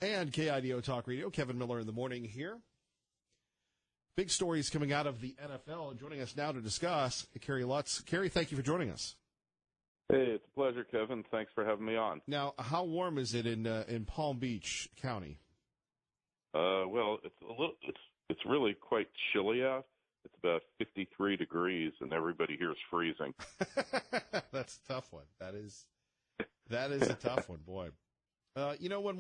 And KIDO Talk Radio, Kevin Miller in the morning here. Big stories coming out of the NFL, and joining us now to discuss, Kerry Lutz. Kerry, thank you for joining us. Hey, it's a pleasure, Kevin. Thanks for having me on. Now, how warm is it in Palm Beach County? Well, it's really quite chilly out. It's about 53 degrees, and everybody here is freezing. That's a tough one. That is a tough one, boy. When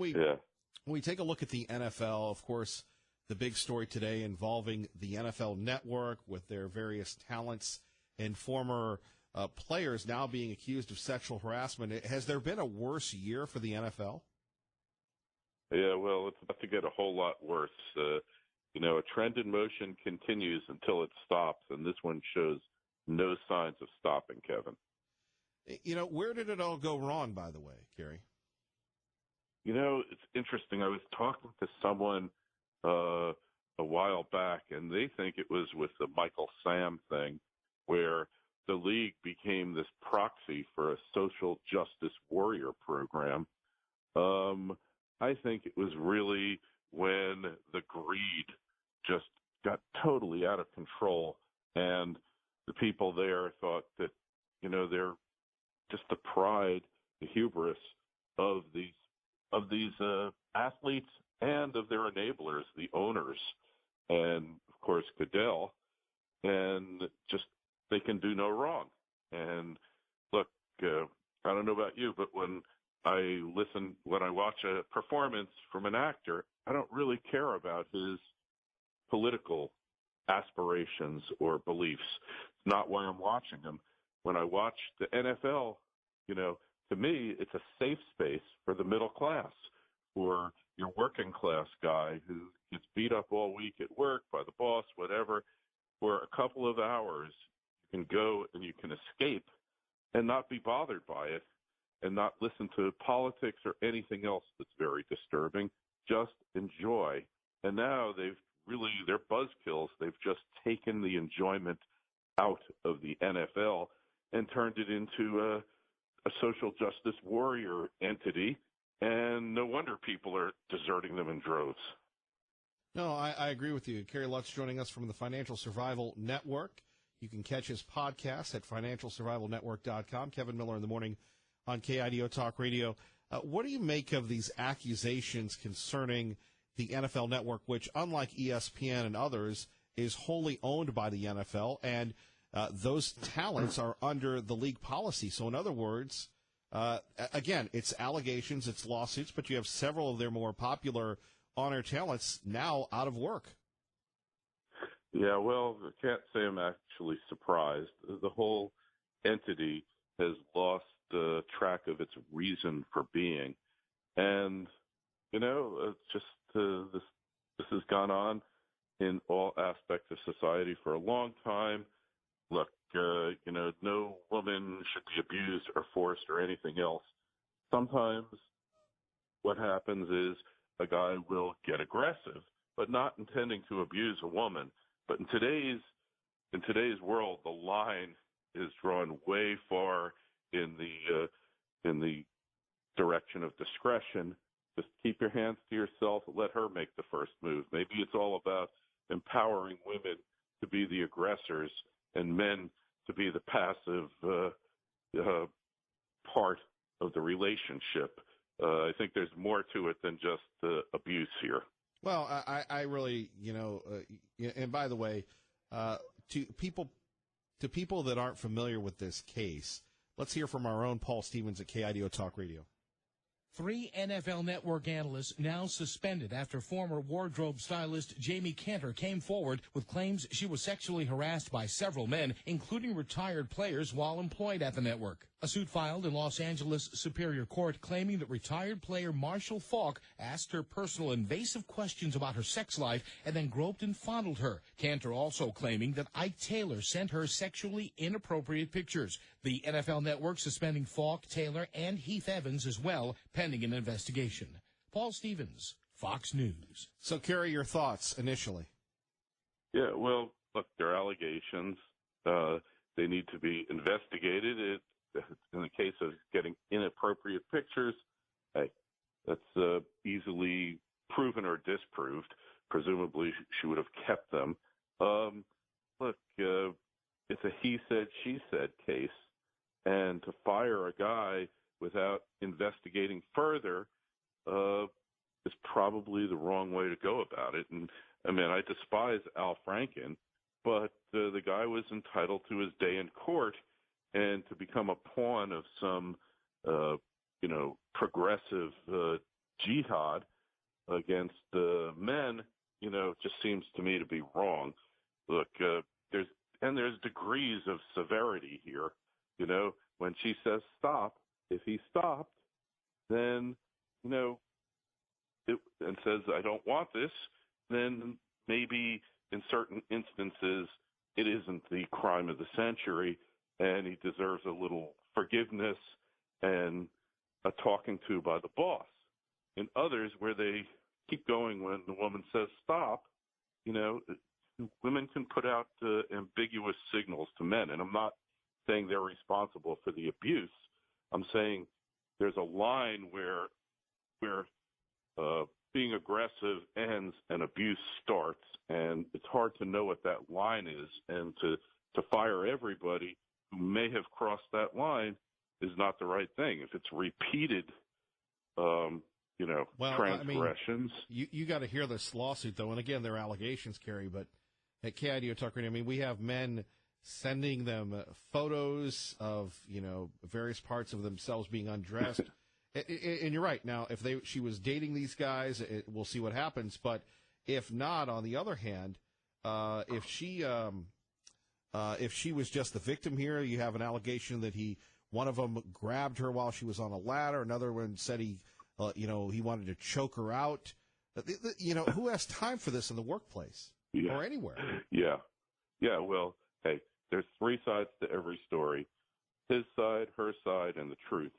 we take a look at the NFL, of course, the big story today involving the NFL Network with their various talents and former players now being accused of sexual harassment. Has there been a worse year for the NFL? Yeah, well, it's about to get a whole lot worse. A trend in motion continues until it stops, and this one shows no signs of stopping, Kevin. Where did it all go wrong, by the way, Kerry? It's interesting. I was talking to someone a while back, and they think it was with the Michael Sam thing, where the league became this proxy for a social justice warrior program. I think it was really when the greed just got totally out of control, and the people there thought that, they're just the pride, the hubris of these athletes and of their enablers, the owners, and of course Goodell, and just they can do no wrong. And look, I don't know about you, but when I watch a performance from an actor, I don't really care about his political aspirations or beliefs. It's not why I'm watching him. When I watch the NFL, to me, it's a safe space for the middle class, for your working class guy who gets beat up all week at work by the boss, whatever. For a couple of hours, you can go and you can escape and not be bothered by it and not listen to politics or anything else that's very disturbing. Just enjoy. And now they're buzzkills. They've just taken the enjoyment out of the NFL and turned it into a social justice warrior entity, and no wonder people are deserting them in droves. No, I agree with you. Kerry Lutz joining us from the Financial Survival Network. You can catch his podcast at financialsurvivalnetwork.com. Kevin Miller in the morning on KIDO Talk Radio. What do you make of these accusations concerning the NFL Network, which, unlike ESPN and others, is wholly owned by the NFL, and those talents are under the league policy? So, in other words, again, it's allegations, it's lawsuits, but you have several of their more popular on-air talents now out of work. Yeah, well, I can't say I'm actually surprised. The whole entity has lost track of its reason for being. And, it's just this has gone on in all aspects of society for a long time. Look, no woman should be abused or forced or anything else. Sometimes what happens is a guy will get aggressive, but not intending to abuse a woman. But in today's world, the line is drawn way far in the direction of discretion. Just keep your hands to yourself. Let her make the first move. Maybe it's all about empowering women to be the aggressors and men to be the passive part of the relationship. I think there's more to it than just abuse here. Well, I really, and by the way, to people that aren't familiar with this case, let's hear from our own Paul Stevens at KIDO Talk Radio. 3 NFL Network analysts now suspended after former wardrobe stylist Jamie Cantor came forward with claims she was sexually harassed by several men, including retired players, while employed at the network. A suit filed in Los Angeles Superior Court claiming that retired player Marshall Faulk asked her personal invasive questions about her sex life and then groped and fondled her. Cantor also claiming that Ike Taylor sent her sexually inappropriate pictures. The NFL Network suspending Faulk, Taylor, and Heath Evans as well, pending an investigation. Paul Stevens, Fox News. So, Kerry, your thoughts initially? Yeah, well, look, there are allegations. They need to be investigated. In the case of getting inappropriate pictures, hey, That's easily proven or disproved. Presumably, she would have kept them. Look, it's a he said, she said case, and to fire a guy without investigating further is probably the wrong way to go about it. And I mean, I despise Al Franken, but the guy was entitled to his day in court, and to become a pawn of some, progressive jihad against men, just seems to me to be wrong. Look, there's degrees of severity here. When she says stop, if he stopped, then, and says, I don't want this, then maybe in certain instances it isn't the crime of the century and he deserves a little forgiveness and a talking to by the boss. In others, where they keep going when the woman says stop, women can put out ambiguous signals to men. And I'm not saying they're responsible for the abuse. I'm saying there's a line where being aggressive ends and abuse starts, and it's hard to know what that line is. And to fire everybody who may have crossed that line is not the right thing. If it's repeated, transgressions. You got to hear this lawsuit, though. And again, they're allegations, Kerry, but at KIDO Talk Radio, we have men sending them photos of, various parts of themselves being undressed. And you're right. Now, if she was dating these guys, we'll see what happens. But if not, on the other hand, if she was just the victim here, you have an allegation that one of them grabbed her while she was on a ladder. Another one said he wanted to choke her out. Who has time for this in the workplace or anywhere? Yeah. Well, hey, there's three sides to every story: his side, her side, and the truth.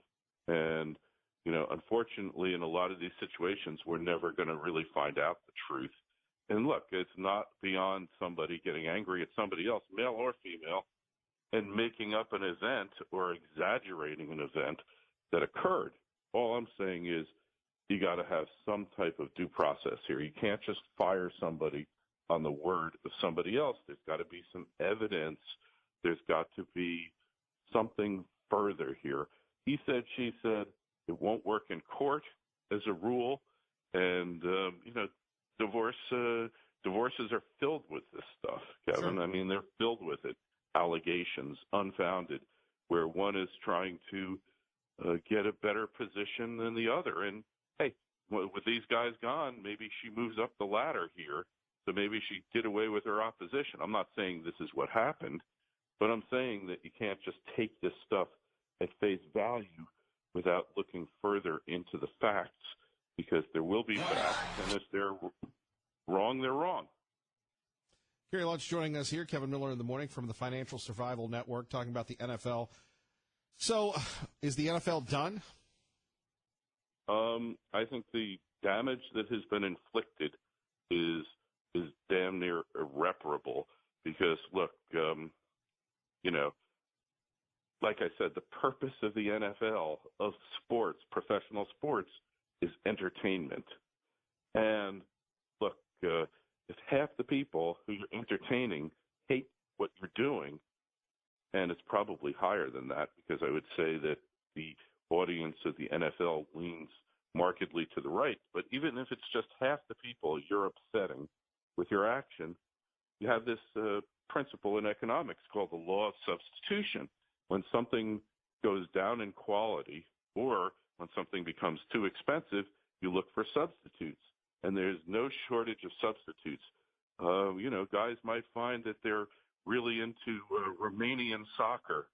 And unfortunately, in a lot of these situations, we're never going to really find out the truth. And look, it's not beyond somebody getting angry at somebody else, male or female, and making up an event or exaggerating an event that occurred. All I'm saying is you got to have some type of due process here. You can't just fire somebody on the word of somebody else. There's got to be some evidence. There's got to be something further here. He said, she said. It won't work in court as a rule. And, divorces are filled with this stuff, Kevin. Sure. I mean, they're filled with it. Allegations, unfounded, where one is trying to get a better position than the other. And, hey, with these guys gone, maybe she moves up the ladder here. So maybe she did away with her opposition. I'm not saying this is what happened, but I'm saying that you can't just take this stuff at face value without looking further into the facts, because there will be facts, and if they're wrong, they're wrong. Kerry Lutz joining us here. Kevin Miller in the morning from the Financial Survival Network, talking about the NFL. So, is the NFL done? I think the damage that has been inflicted is damn near irreparable, because, look, like I said, the purpose of the NFL, of sports, professional sports, is entertainment. And look, if half the people who you're entertaining hate what you're doing, and it's probably higher than that, because I would say that the audience of the NFL leans markedly to the right. But even if it's just half the people you're upsetting with your action, you have this principle in economics called the law of substitution. When something goes down in quality, or when something becomes too expensive, you look for substitutes. And there's no shortage of substitutes. Guys might find that they're really into Romanian soccer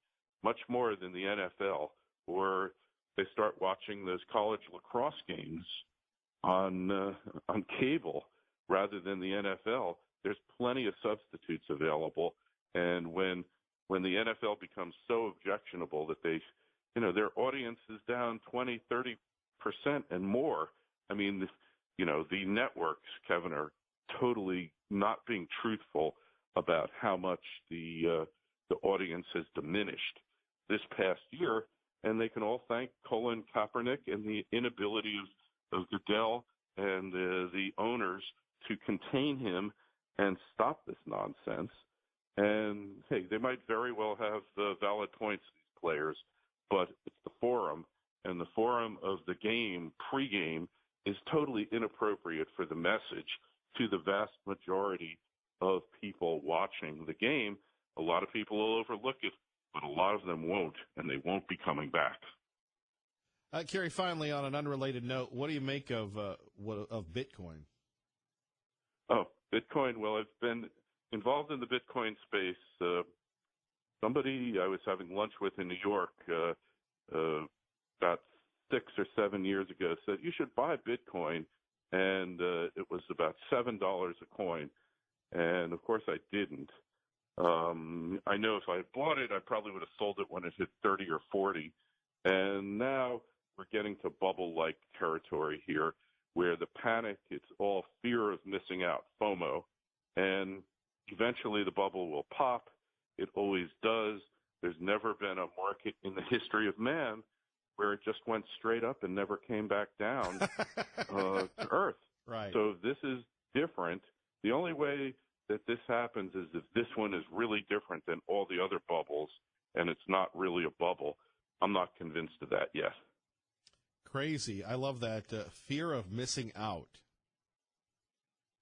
much more than the NFL, or they start watching those college lacrosse games on cable rather than the NFL. There's plenty of substitutes available. And when the NFL becomes so objectionable that their audience is down 20, 30% and more, I mean, the networks, Kevin, are totally not being truthful about how much the audience has diminished this past year. And they can all thank Colin Kaepernick and the inability of Goodell and the owners to contain him and stop this nonsense. And, hey, they might very well have valid points, these players, but it's the forum, and the forum of the game, pregame, is totally inappropriate for the message to the vast majority of people watching the game. A lot of people will overlook it, but a lot of them won't, and they won't be coming back. Kerry, finally, on an unrelated note, what do you make of Bitcoin? Oh, Bitcoin. Well, I've been involved in the Bitcoin space. Somebody I was having lunch with in New York about 6 or 7 years ago said, you should buy Bitcoin, and it was about $7 a coin. And, of course, I didn't. I know if I had bought it, I probably would have sold it when it hit 30 or 40. And now we're getting to bubble-like territory here where the panic, it's all fear of missing out, FOMO. And eventually the bubble will pop. It always does. There's never been a market in the history of man where it just went straight up and never came back down to earth. Right. So this is different. The only way that this happens is if this one is really different than all the other bubbles and it's not really a bubble. I'm not convinced of that yet. Crazy. I love that fear of missing out.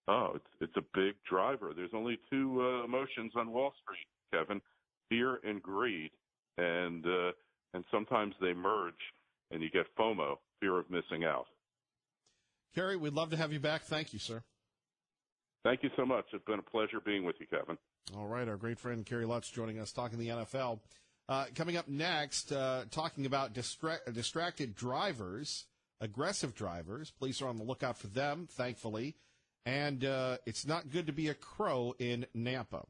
Oh, it's a big driver. There's only two emotions on Wall Street, Kevin: fear and greed, and sometimes they merge, and you get FOMO, fear of missing out. Kerry, we'd love to have you back. Thank you, sir. Thank you so much. It's been a pleasure being with you, Kevin. All right, our great friend Kerry Lutz joining us, talking the NFL. Coming up next, talking about distracted drivers, aggressive drivers. Police are on the lookout for them, thankfully. And it's not good to be a crow in Nampa.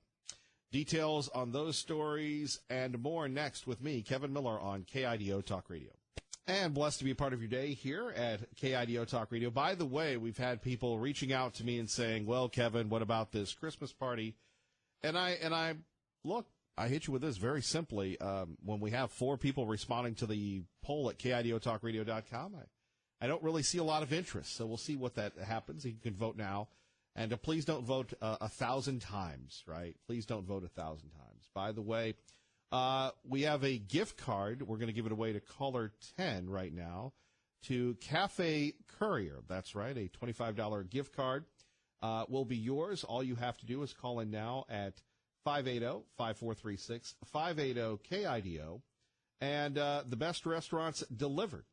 Details on those stories and more next with me, Kevin Miller, on KIDO Talk Radio. And blessed to be a part of your day here at KIDO Talk Radio. By the way, we've had people reaching out to me and saying, well, Kevin, what about this Christmas party? And I look, I hit you with this very simply. When we have 4 people responding to the poll at KIDOTalkRadio.com, I don't really see a lot of interest. So we'll see what that happens. You can vote now. And please don't vote 1,000 times, right? Please don't vote 1,000 times. By the way, we have a gift card. We're going to give it away to caller 10 right now to Cafe Courier. That's right, a $25 gift card will be yours. All you have to do is call in now at 580-5436, 580-KIDO, and the best restaurants delivered.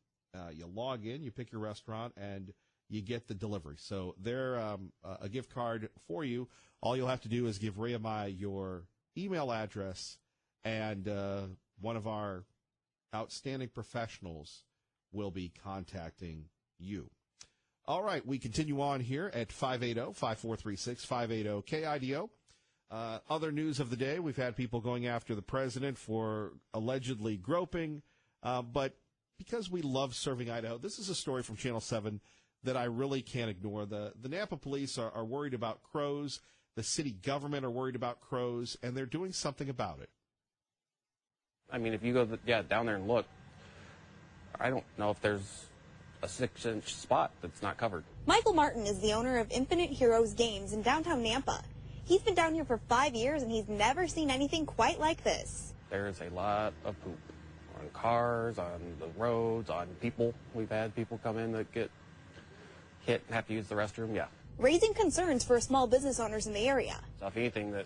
You log in, you pick your restaurant, and you get the delivery. So they're a gift card for you. All you'll have to do is give Rehemiah your email address, and one of our outstanding professionals will be contacting you. All right, we continue on here at 580-5436, 580-KIDO. Other news of the day, we've had people going after the president for allegedly groping, but because we love serving Idaho, this is a story from Channel 7 that I really can't ignore. The Nampa police are worried about crows. The city government are worried about crows, and they're doing something about it. I mean, if you go down there and look, I don't know if there's a 6-inch spot that's not covered. Michael Martin is the owner of Infinite Heroes Games in downtown Nampa. He's been down here for 5 years, and he's never seen anything quite like this. There's a lot of poop on cars, on the roads, on people. We've had people come in that get hit and have to use the restroom, yeah. Raising concerns for small business owners in the area. So if anything that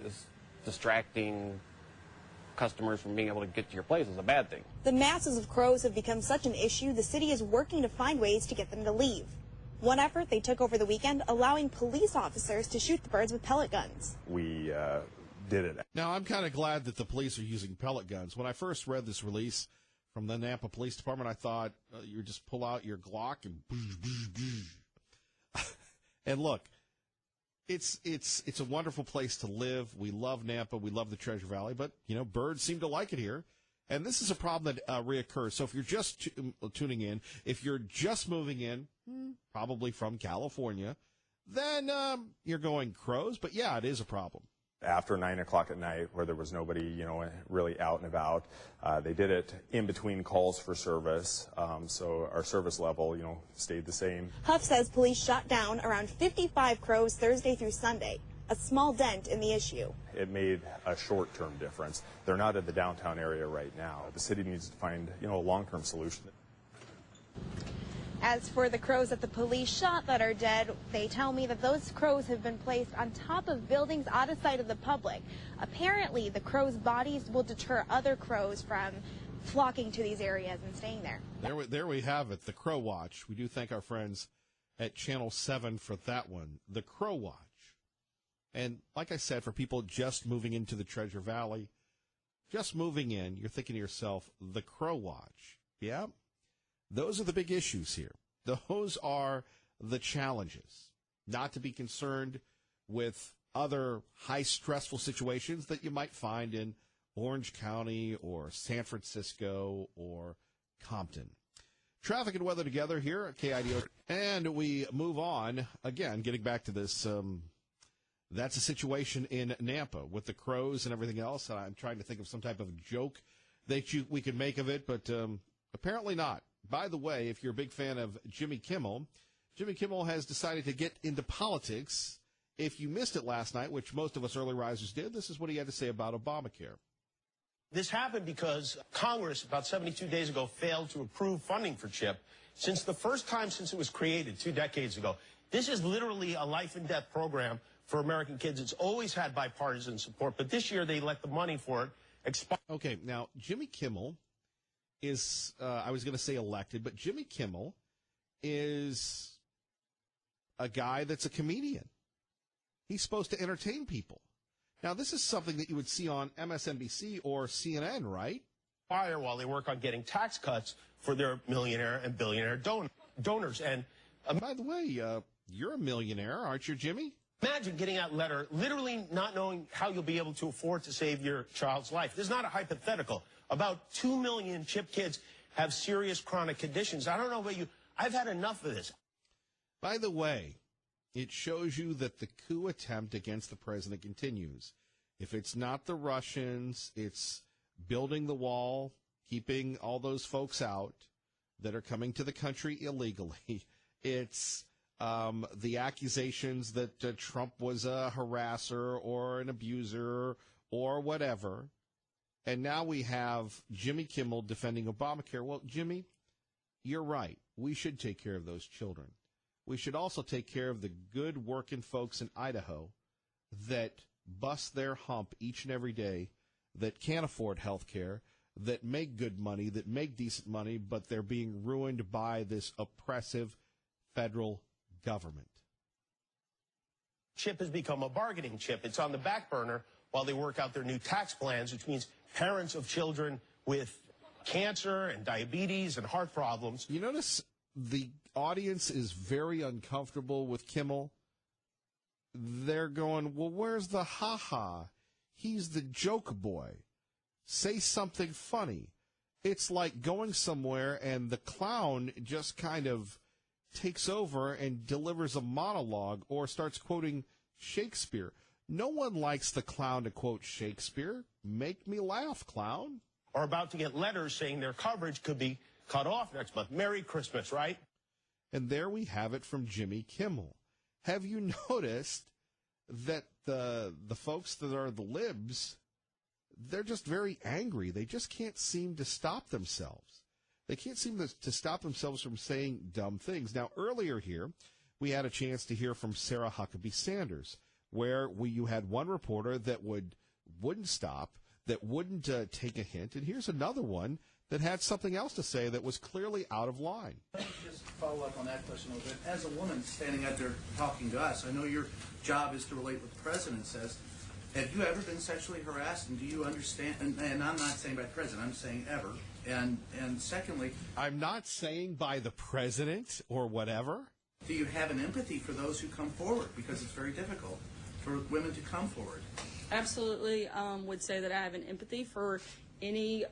is distracting customers from being able to get to your place is a bad thing. The masses of crows have become such an issue, the city is working to find ways to get them to leave. One effort they took over the weekend, allowing police officers to shoot the birds with pellet guns. We did it. Now, I'm kind of glad that the police are using pellet guns. When I first read this release from the Nampa Police Department, I thought you just pull out your Glock and and look, it's a wonderful place to live. We love Nampa. We love the Treasure Valley, but, you know, birds seem to like it here. And this is a problem that reoccurs. So if you're just tuning in, if you're just moving in, probably from California, then you're going crows. But, yeah, it is a problem. After 9 o'clock at night, where there was nobody, really out and about. They did it in between calls for service, so our service level, stayed the same. Huff says police shot down around 55 crows Thursday through Sunday, a small dent in the issue. It made a short-term difference. They're not in the downtown area right now. The city needs to find, a long-term solution. As for the crows that the police shot that are dead, they tell me that those crows have been placed on top of buildings out of sight of the public. Apparently, the crows' bodies will deter other crows from flocking to these areas and staying there. There we have it, the Crow Watch. We do thank our friends at Channel 7 for that one, the Crow Watch. And like I said, for people just moving into the Treasure Valley, just moving in, you're thinking to yourself, the Crow Watch. Yeah. Those are the big issues here. Those are the challenges. Not to be concerned with other high stressful situations that you might find in Orange County or San Francisco or Compton. Traffic and weather together here at KIDO. And we move on, again, getting back to this, that's a situation in Nampa with the crows and everything else. And I'm trying to think of some type of joke that we could make of it, but apparently not. By the way, if you're a big fan of Jimmy Kimmel has decided to get into politics. If you missed it last night, which most of us early risers did, this is what he had to say about Obamacare. This happened because Congress, about 72 days ago, failed to approve funding for CHIP. Since the first time since it was created 2 decades ago, this is literally a life-and-death program for American kids. It's always had bipartisan support, but this year they let the money for it expire. Okay, now, Jimmy Kimmel is, I was going to say elected, but Jimmy Kimmel is a guy that's a comedian. He's supposed to entertain people. Now, this is something that you would see on MSNBC or CNN, right? While they work on getting tax cuts for their millionaire and billionaire donors. And by the way, you're a millionaire, aren't you, Jimmy? Imagine getting that letter, literally not knowing how you'll be able to afford to save your child's life. This is not a hypothetical. About 2 million CHIP kids have serious chronic conditions. I don't know about you. I've had enough of this. By the way, it shows you that the coup attempt against the president continues. If it's not the Russians, it's building the wall, keeping all those folks out that are coming to the country illegally. It's the accusations that Trump was a harasser or an abuser or whatever. And now we have Jimmy Kimmel defending Obamacare. Well, Jimmy, you're right. We should take care of those children. We should also take care of the good working folks in Idaho that bust their hump each and every day, that can't afford health care, that make good money, that make decent money, but they're being ruined by this oppressive federal government. CHIP has become a bargaining chip. It's on the back burner while they work out their new tax plans, which means parents of children with cancer and diabetes and heart problems. You notice the audience is very uncomfortable with Kimmel. They're going, well, where's the ha-ha? He's the joke boy. Say something funny. It's like going somewhere and the clown just kind of takes over and delivers a monologue or starts quoting Shakespeare. No one likes the clown to quote Shakespeare. Make me laugh, clown. Are about to get letters saying their coverage could be cut off next month. Merry Christmas, right? And there we have it from Jimmy Kimmel. Have you noticed that the folks that are the libs, they're just very angry. They just can't seem to stop themselves. They can't seem to stop themselves from saying dumb things. Now, earlier here, we had a chance to hear from Sarah Huckabee Sanders, where you had one reporter that wouldn't stop, that wouldn't take a hint. And here's another one that had something else to say that was clearly out of line. Let me just follow up on that question a little bit. As a woman standing out there talking to us, I know your job is to relate what the president says. Have you ever been sexually harassed, and do you understand? And I'm not saying by the president, I'm saying ever. And secondly, I'm not saying by the president or whatever. Do you have an empathy for those who come forward? Because it's very difficult for women to come forward. Absolutely, would say that I have an empathy for any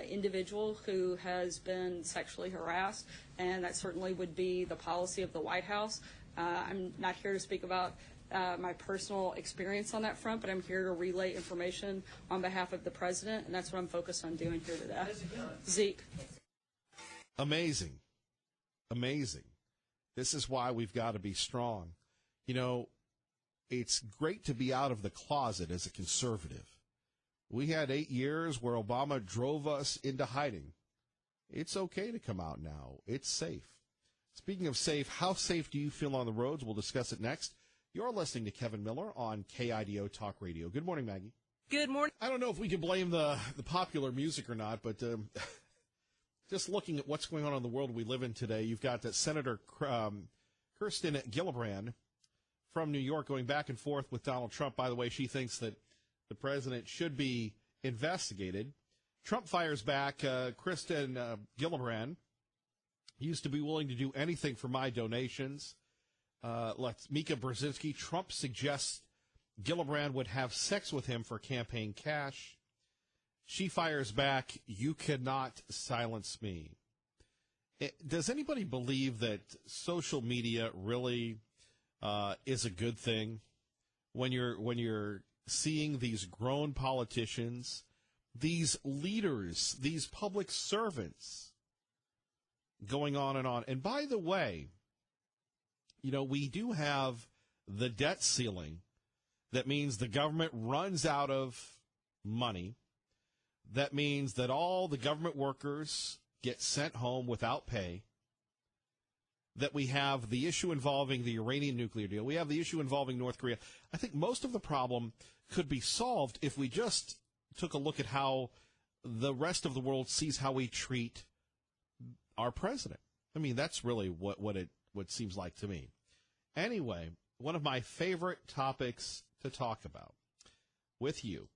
individual who has been sexually harassed, and that certainly would be the policy of the White House. I'm not here to speak about my personal experience on that front, but I'm here to relay information on behalf of the president, and that's what I'm focused on doing here today. Zeke. Amazing. Amazing. This is why we've got to be strong. You know, it's great to be out of the closet as a conservative. We had 8 years where Obama drove us into hiding. It's okay to come out now. It's safe. Speaking of safe, how safe do you feel on the roads? We'll discuss it next. You're listening to Kevin Miller on KIDO Talk Radio. Good morning, Maggie. Good morning. I don't know if we can blame the popular music or not, but just looking at what's going on in the world we live in today, you've got Senator Kirsten Gillibrand from New York going back and forth with Donald Trump. By the way, she thinks that the president should be investigated. Trump fires back. Kirsten Gillibrand used to be willing to do anything for my donations. Mika Brzezinski. Trump suggests Gillibrand would have sex with him for campaign cash. She fires back, you cannot silence me. Does anybody believe that social media really is a good thing when you're seeing these grown politicians, these leaders, these public servants going on and on? And by the way, you know, we do have the debt ceiling. That means the government runs out of money. That means that all the government workers get sent home without pay. That we have the issue involving the Iranian nuclear deal. We have the issue involving North Korea. I think most of the problem could be solved if we just took a look at how the rest of the world sees how we treat our president. I mean, that's really what seems like to me. Anyway, one of my favorite topics to talk about with you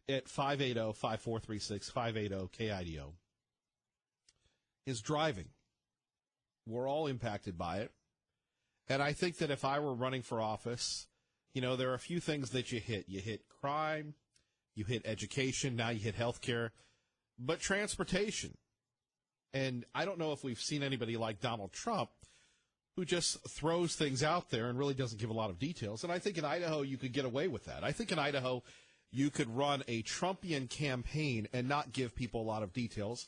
at 580-5436, 580-KIDO, is driving. We're all impacted by it. And I think that if I were running for office, you know, there are a few things that you hit. You hit crime, you hit education, now you hit healthcare, but transportation. And I don't know if we've seen anybody like Donald Trump who just throws things out there and really doesn't give a lot of details. And I think in Idaho you could get away with that. I think in Idaho you could run a Trumpian campaign and not give people a lot of details,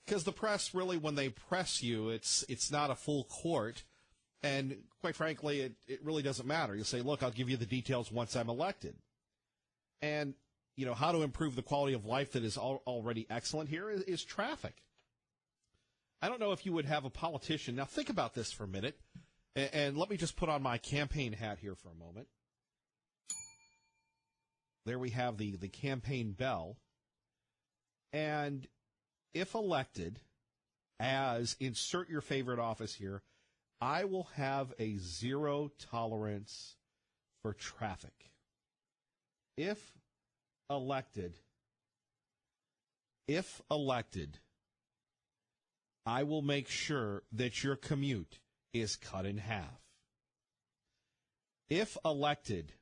because the press really, when they press you, it's not a full court. And quite frankly, it really doesn't matter. You say, look, I'll give you the details once I'm elected. And, you know, how to improve the quality of life that is already excellent here is traffic. I don't know if you would have a politician. Now, think about this for a minute, and let me just put on my campaign hat here for a moment. There we have the campaign bell. And if elected as insert your favorite office here, I will have a zero tolerance for traffic. If elected, I will make sure that your commute is cut in half. If elected,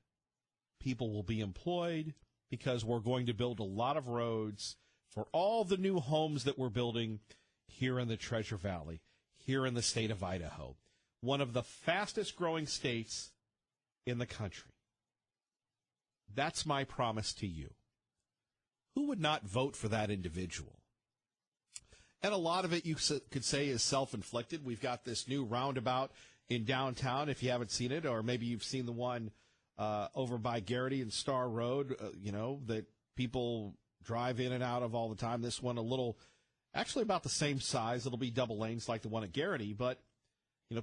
people will be employed because we're going to build a lot of roads for all the new homes that we're building here in the Treasure Valley, here in the state of Idaho, one of the fastest growing states in the country. That's my promise to you. Who would not vote for that individual? And a lot of it you could say is self-inflicted. We've got this new roundabout in downtown, if you haven't seen it, or maybe you've seen the one over by Garrity and Star Road, that people drive in and out of all the time. This one actually about the same size. It'll be double lanes like the one at Garrity, but,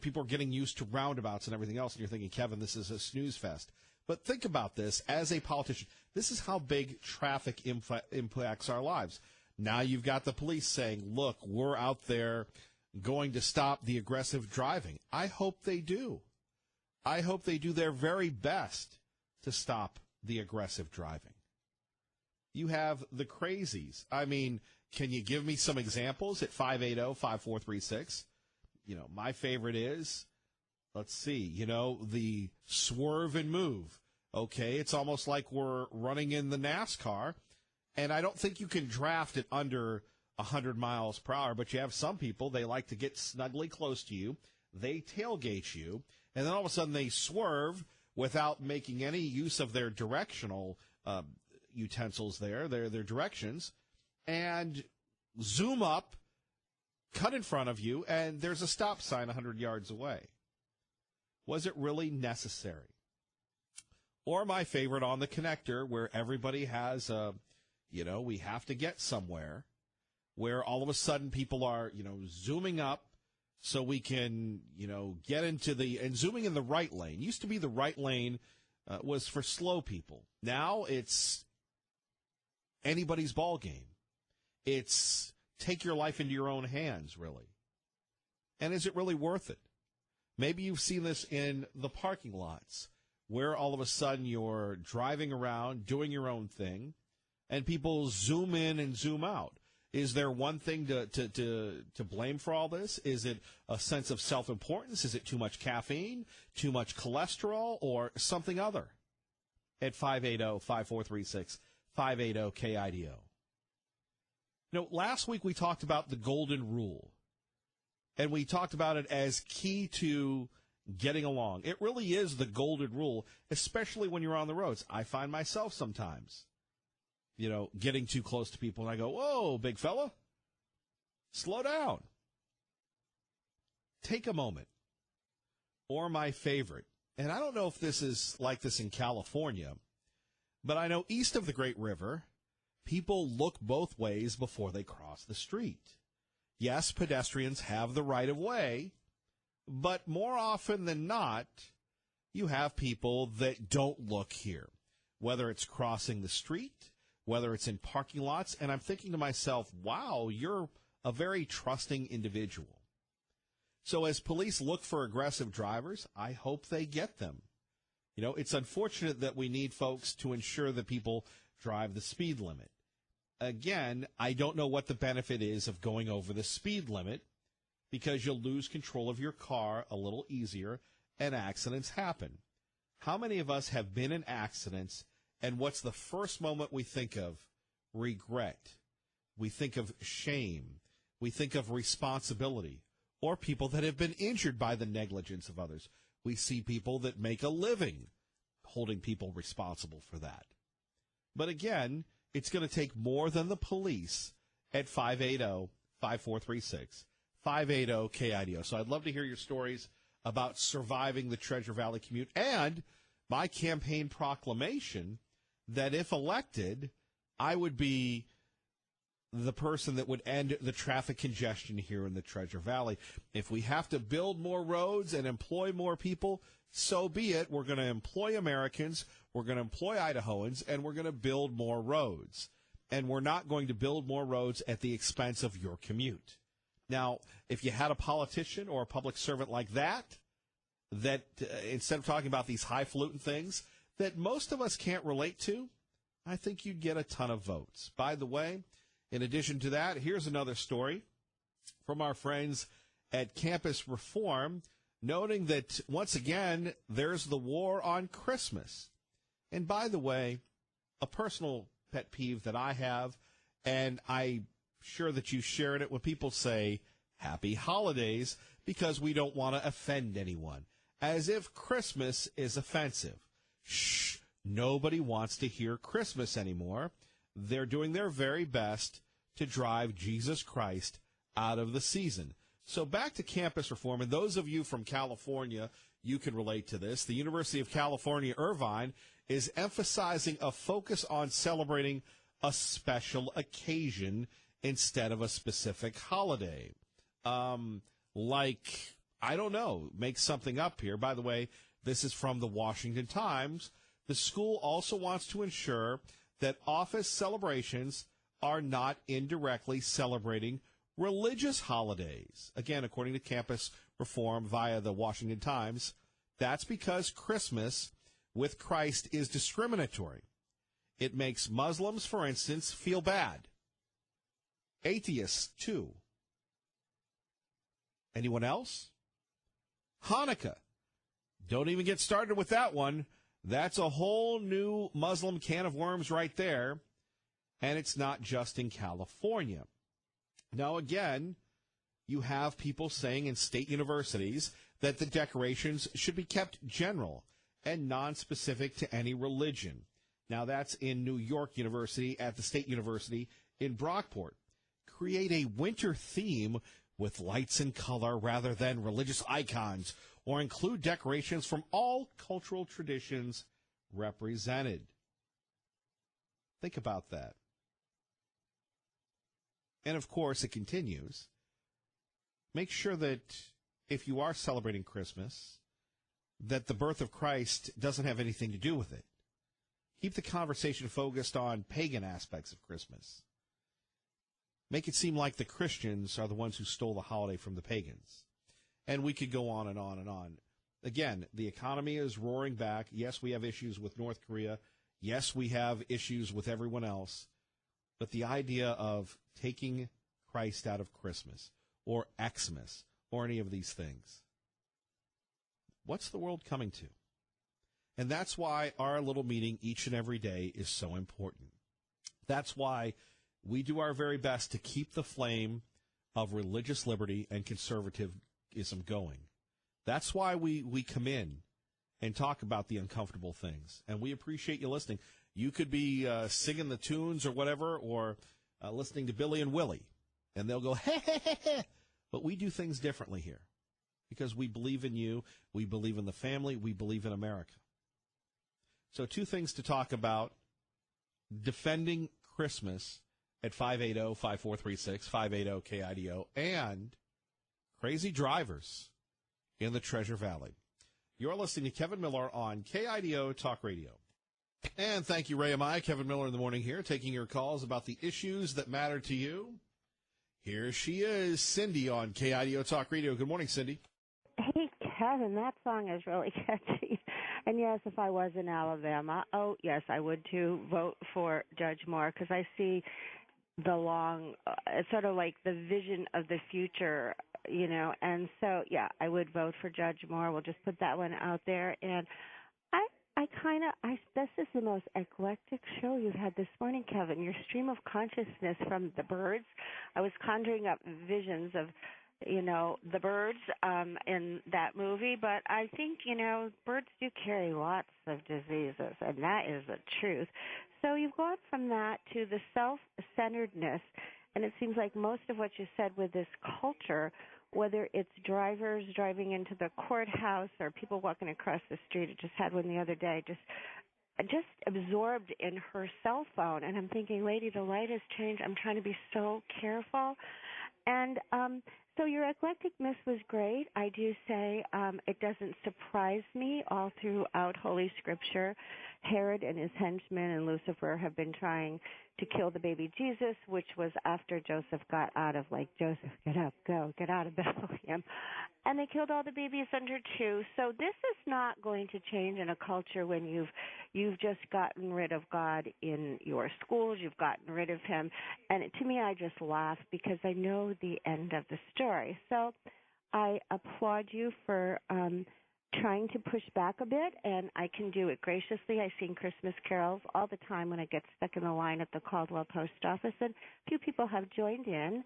people are getting used to roundabouts and everything else, and you're thinking, Kevin, this is a snooze fest. But think about this as a politician. This is how big traffic impacts our lives. Now you've got the police saying, look, we're out there going to stop the aggressive driving. I hope they do. I hope they do their very best to stop the aggressive driving. You have the crazies. I mean, can you give me some examples at 580-5436? My favorite is, let's see, the swerve and move. Okay, it's almost like we're running in the NASCAR, and I don't think you can draft it under 100 miles per hour, but you have some people, they like to get snugly close to you, they tailgate you, and then all of a sudden they swerve without making any use of their directional utensils their directions, and zoom up, cut in front of you, and there's a stop sign 100 yards away. Was it really necessary? Or my favorite on the connector, where everybody has we have to get somewhere, where all of a sudden people are, zooming up so we can, get into and zooming in the right lane. Used to be the right lane was for slow people. Now it's anybody's ball game. It's take your life into your own hands, really. And is it really worth it? Maybe you've seen this in the parking lots, where all of a sudden you're driving around, doing your own thing, and people zoom in and zoom out. Is there one thing to blame for all this? Is it a sense of self-importance? Is it too much caffeine, too much cholesterol, or something other? At 580-5436, 580-KIDO. Last week we talked about the golden rule, and we talked about it as key to getting along. It really is the golden rule, especially when you're on the roads. I find myself sometimes, getting too close to people, and I go, whoa, big fella, slow down. Take a moment. Or my favorite, and I don't know if this is like this in California, but I know east of the Great River, people look both ways before they cross the street. Yes, pedestrians have the right of way, but more often than not, you have people that don't look here, whether it's crossing the street, whether it's in parking lots, and I'm thinking to myself, wow, you're a very trusting individual. So as police look for aggressive drivers, I hope they get them. It's unfortunate that we need folks to ensure that people drive the speed limit. Again, I don't know what the benefit is of going over the speed limit, because you'll lose control of your car a little easier, and accidents happen. How many of us have been in accidents, and what's the first moment we think of? Regret. We think of shame. We think of responsibility. Or people that have been injured by the negligence of others. We see people that make a living holding people responsible for that. But again, it's going to take more than the police at 580-5436. 580-KIDO. So I'd love to hear your stories about surviving the Treasure Valley commute, and my campaign proclamation that if elected, I would be the person that would end the traffic congestion here in the Treasure Valley. If we have to build more roads and employ more people, so be it. We're going to employ Americans, we're going to employ Idahoans, and we're going to build more roads. And we're not going to build more roads at the expense of your commute. Now, if you had a politician or a public servant like that instead of talking about these highfalutin things that most of us can't relate to, I think you'd get a ton of votes. By the way, in addition to that, here's another story from our friends at Campus Reform, noting that, once again, there's the war on Christmas. And by the way, a personal pet peeve that I have, and I'm sure that you shared it, when people say happy holidays because we don't want to offend anyone, as if Christmas is offensive. Shh, nobody wants to hear Christmas anymore. They're doing their very best to drive Jesus Christ out of the season. So back to Campus Reform, and those of you from California, you can relate to this. The University of California, Irvine, is emphasizing a focus on celebrating a special occasion instead of a specific holiday. Like, I don't know, make something up here. By the way, this is from the Washington Times. The school also wants to ensure that office celebrations are not indirectly celebrating religious holidays. Again, according to Campus Reform via the Washington Times, that's because Christmas with Christ is discriminatory. It makes Muslims, for instance, feel bad. Atheists, too. Anyone else? Hanukkah. Don't even get started with that one. That's a whole new Muslim can of worms right there. And it's not just in California. Now, again, you have people saying in state universities that the decorations should be kept general and nonspecific to any religion. Now, that's in New York University at the State University in Brockport. Create a winter theme with lights and color rather than religious icons, or include decorations from all cultural traditions represented. Think about that. And, of course, it continues. Make sure that if you are celebrating Christmas, that the birth of Christ doesn't have anything to do with it. Keep the conversation focused on pagan aspects of Christmas. Make it seem like the Christians are the ones who stole the holiday from the pagans. And we could go on and on and on. Again, the economy is roaring back. Yes, we have issues with North Korea. Yes, we have issues with everyone else. But the idea of taking Christ out of Christmas or Xmas or any of these things, what's the world coming to? And that's why our little meeting each and every day is so important. That's why we do our very best to keep the flame of religious liberty and conservatism going. That's why we come in and talk about the uncomfortable things. And we appreciate you listening. You could be singing the tunes or whatever, or listening to Billy and Willie, and they'll go, hey, hey, hey, hey. But we do things differently here because we believe in you, we believe in the family, we believe in America. So 2 things to talk about: defending Christmas at 580-5436, 580-KIDO, and crazy drivers in the Treasure Valley. You're listening to Kevin Miller on KIDO Talk Radio. And thank you, Ray Amaya. Kevin Miller in the morning here, taking your calls about the issues that matter to you. Here she is, Cindy on KIDO Talk Radio. Good morning, Cindy. Hey, Kevin, that song is really catchy. And yes, if I was in Alabama, oh, yes, I would too vote for Judge Moore, because I see the long, it's sort of like the vision of the future, you know. And so, yeah, I would vote for Judge Moore. We'll just put that one out there. And this is the most eclectic show you've had this morning, Kevin. Your stream of consciousness from the birds. I was conjuring up visions of, you know, the birds in that movie, but I think, you know, birds do carry lots of diseases, and that is the truth. So you've gone from that to the self-centeredness, and it seems like most of what you said with this culture, whether it's drivers driving into the courthouse or people walking across the street. I just had one the other day, just absorbed in her cell phone. And I'm thinking, lady, the light has changed. I'm trying to be so careful. And so your eclecticness was great. I do say it doesn't surprise me. All throughout Holy Scripture, Herod and his henchmen and Lucifer have been trying to kill the baby Jesus, which was after Joseph got out of, like, Joseph, get up, go, get out of Bethlehem. And they killed all the babies under 2. So this is not going to change in a culture when you've just gotten rid of God in your schools, you've gotten rid of him. And to me, I just laugh because I know the end of the story. So I applaud you for trying to push back a bit, and I can do it graciously. I sing Christmas carols all the time when I get stuck in the line at the Caldwell Post Office, and a few people have joined in.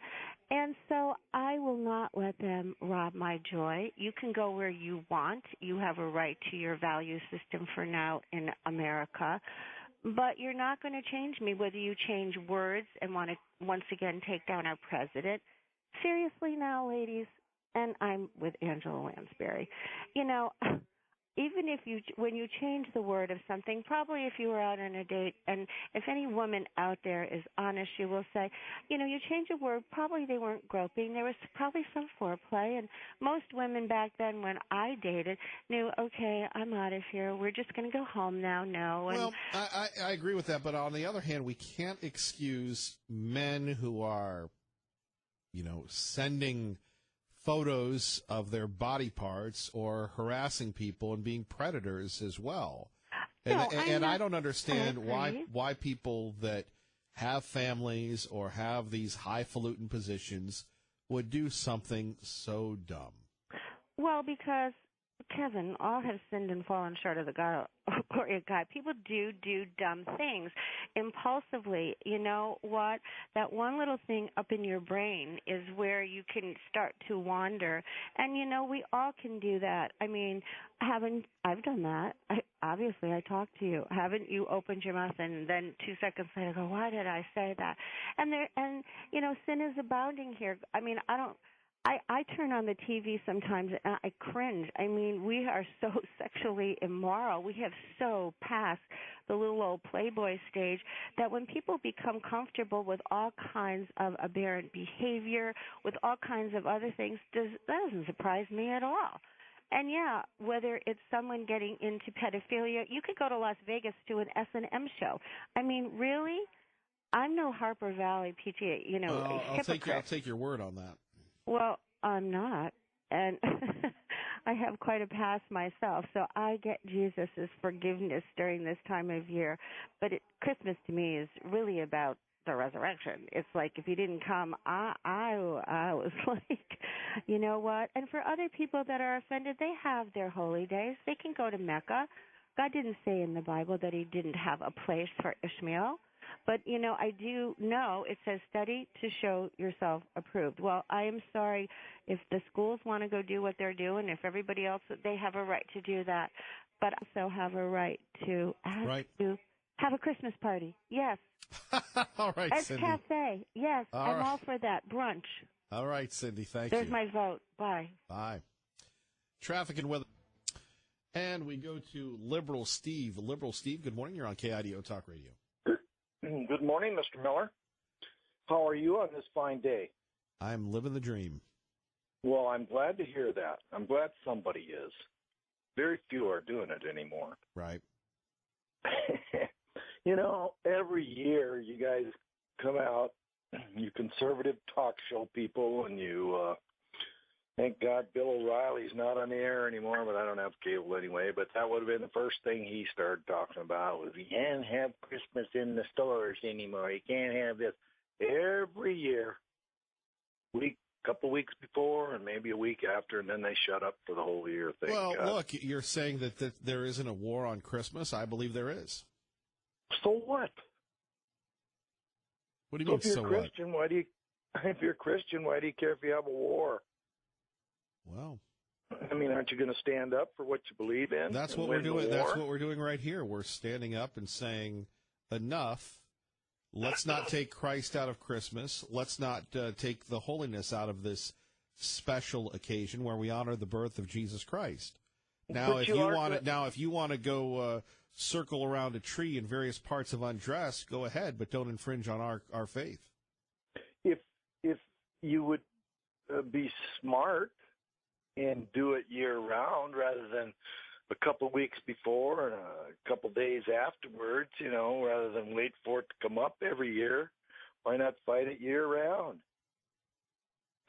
And so I will not let them rob my joy. You can go where you want. You have a right to your value system for now in America. But you're not going to change me whether you change words and want to once again take down our president. Seriously now, ladies, and I'm with Angela Lansbury. You know, even when you change the word of something, probably if you were out on a date, and if any woman out there is honest, she will say, you know, you change a word, probably they weren't groping. There was probably some foreplay, and most women back then when I dated knew, okay, I'm out of here. We're just going to go home now. No. And well, I agree with that, but on the other hand, we can't excuse men who are, you know, sending photos of their body parts or harassing people and being predators as well. And I don't understand why people that have families or have these highfalutin positions would do something so dumb. Well, because Kevin, all have sinned and fallen short of the glory of God. People do dumb things impulsively. You know what? That one little thing up in your brain is where you can start to wander. And, you know, we all can do that. I mean, I've done that. Obviously, I talked to you. Haven't you opened your mouth and then 2 seconds later go, why did I say that? And you know, sin is abounding here. I mean, I turn on the TV sometimes and I cringe. I mean, we are so sexually immoral. We have so passed the little old Playboy stage that when people become comfortable with all kinds of aberrant behavior, with all kinds of other things, that doesn't surprise me at all. And yeah, whether it's someone getting into pedophilia, you could go to Las Vegas to an S&M show. I mean, really? I'm no Harper Valley PTA, you know, hypocrite. I'll take your word on that. Well, I'm not, and I have quite a past myself, so I get Jesus' forgiveness during this time of year. But Christmas to me is really about the resurrection. It's like if you didn't come, I was like, you know what? And for other people that are offended, they have their holy days. They can go to Mecca. God didn't say in the Bible that he didn't have a place for Ishmael. But, you know, I do know it says study to show yourself approved. Well, I am sorry if the schools want to go do what they're doing, if everybody else, they have a right to do that. But also have a right to ask to have a Christmas party. Yes. All right, As Cindy. Cafe. Yes, I'm all for that. Brunch. All right, Cindy, thank you. There's my vote. Bye. Bye. Traffic and weather. And we go to Liberal Steve. Liberal Steve, good morning. You're on KIDO Talk Radio. Good morning, Mr. Miller. How are you on this fine day? I'm living the dream. Well, I'm glad to hear that. I'm glad somebody is. Very few are doing it anymore. Right. You know, every year you guys come out, you conservative talk show people, and you, thank God Bill O'Reilly's not on the air anymore, but I don't have cable anyway, but that would have been the first thing he started talking about was you can't have Christmas in the stores anymore. You can't have this. Every year, couple weeks before and maybe a week after, and then they shut up for the whole year. Well, look, you're saying that there isn't a war on Christmas. I believe there is. So what? What do you mean, so what? If you're a Christian, why do you care if you have a war? Well, I mean, aren't you going to stand up for what you believe in? That's what we're doing. That's what we're doing right here. We're standing up and saying, enough. Let's not take Christ out of Christmas. Let's not take the holiness out of this special occasion where we honor the birth of Jesus Christ. Now, if you want to go circle around a tree in various parts of undress, go ahead, but don't infringe on our faith. If you would be smart and do it year round rather than a couple of weeks before and a couple of days afterwards, you know, rather than wait for it to come up every year, why not fight it year round?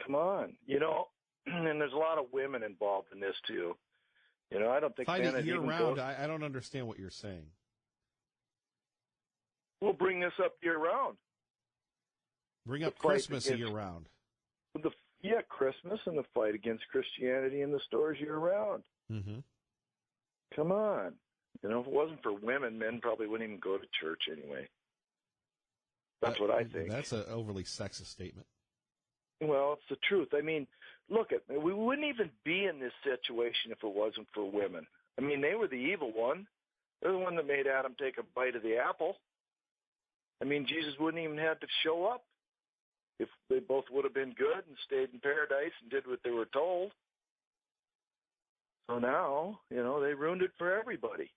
Come on, you know, and there's a lot of women involved in this too. You know, I don't think fight it year round. I don't understand what you're saying. We'll bring this up year round. Bring up Christmas year round. Christmas and the fight against Christianity in the stores year round. Mm-hmm. Come on. You know, if it wasn't for women, men probably wouldn't even go to church anyway. That's what I think. That's an overly sexist statement. Well, it's the truth. I mean, look, we wouldn't even be in this situation if it wasn't for women. I mean, they were the evil one. They're the one that made Adam take a bite of the apple. I mean, Jesus wouldn't even have to show up if they both would have been good and stayed in paradise and did what they were told. So now, you know, they ruined it for everybody.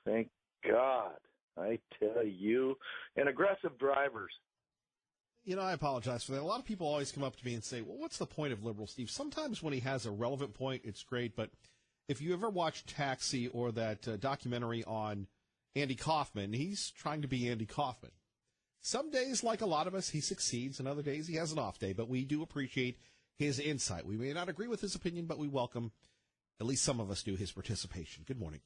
Thank God, I tell you. And aggressive drivers. You know, I apologize for that. A lot of people always come up to me and say, well, what's the point of Liberal Steve? Sometimes when he has a relevant point, it's great. But if you ever watch Taxi or that documentary on Andy Kaufman, he's trying to be Andy Kaufman. Some days, like a lot of us, he succeeds, and other days he has an off day. But we do appreciate his insight. We may not agree with his opinion, but we welcome, at least some of us do, his participation. Good morning.